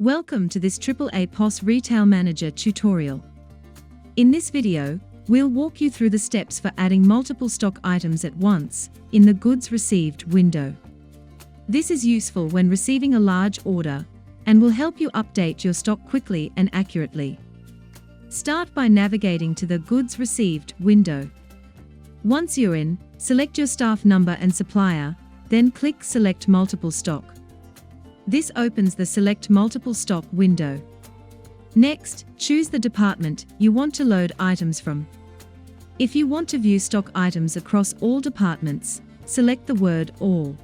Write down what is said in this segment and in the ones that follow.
Welcome to this AAAPOS RetailManager tutorial. In this video, we'll walk you through the steps for adding multiple stock items at once in the Goods Received window. This is useful when receiving a large order and will help you update your stock quickly and accurately. Start by navigating to the Goods Received window. Once you're in, select your staff number and supplier, then click Select Multiple Stock. This opens the Select Multiple Stock window. Next, choose the department you want to load items from. If you want to view stock items across all departments, select the word All.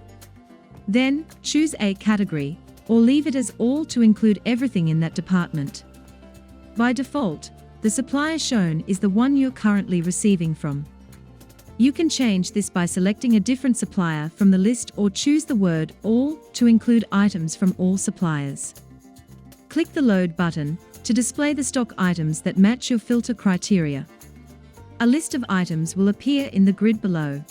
Then, choose a category, or leave it as All to include everything in that department. By default, the supplier shown is the one you're currently receiving from. You can change this by selecting a different supplier from the list or choose the word All to include items from all suppliers. Click the Load button to display the stock items that match your filter criteria. A list of items will appear in the grid below.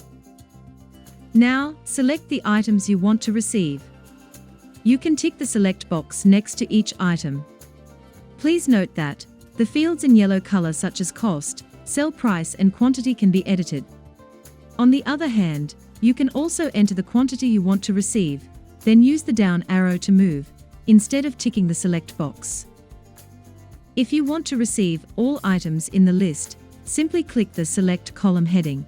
Now, select the items you want to receive. You can tick the Select box next to each item. Please note that the fields in yellow color such as cost, sell price and quantity can be edited. On the other hand, you can also enter the quantity you want to receive, then use the down arrow to move, instead of ticking the Select box. If you want to receive all items in the list, simply click the Select column heading.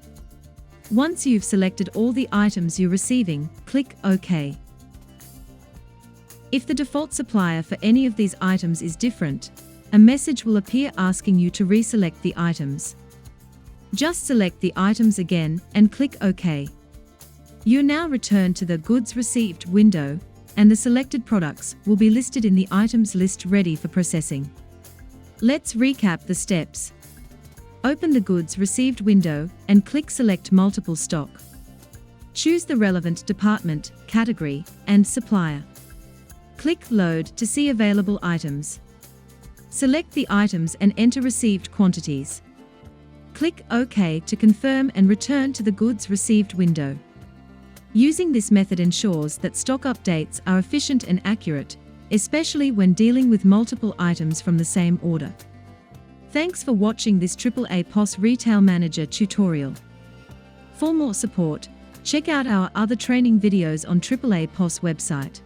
Once you've selected all the items you're receiving, click OK. If the default supplier for any of these items is different, a message will appear asking you to reselect the items. Just select the items again and click OK. You're now returned to the Goods Received window, and the selected products will be listed in the items list ready for processing. Let's recap the steps. Open the Goods Received window and click Select Multiple Stock. Choose the relevant department, category, and supplier. Click Load to see available items. Select the items and enter received quantities. Click OK to confirm and return to the Goods Received window. Using this method ensures that stock updates are efficient and accurate, especially when dealing with multiple items from the same order. Thanks for watching this AAAPOS RetailManager tutorial. For more support, check out our other training videos on AAAPOS website.